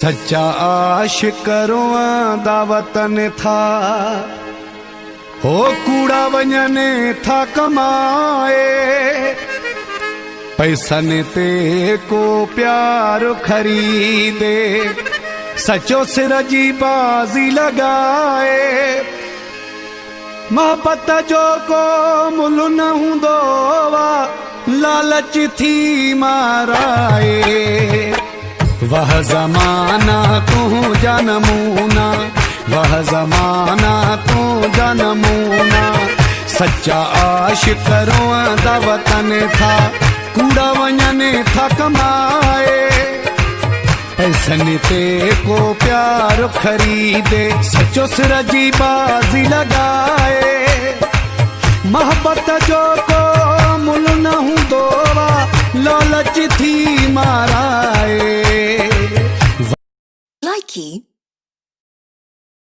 सच्चा आशिक दा वतन था, हो कूड़ा वञने था कमाए, पैसन ते को प्यार खरीदे, सचो सिर जी बाजी लगाए। मोहब्बत जो को मुल न हूंदो वा, लालच थी माराए। वह जमाना तू जनमूना, वह जमाना तू जनमूना, सच्चा आशिक दा वतन था, कूड़ा वञने था कमाए, पैसन ते को प्यार खरीदे, सचो सिर जी बाजी लगाए। मोहब्बत जो को मुल न हूंदो वा, लालच थी माराए। Likey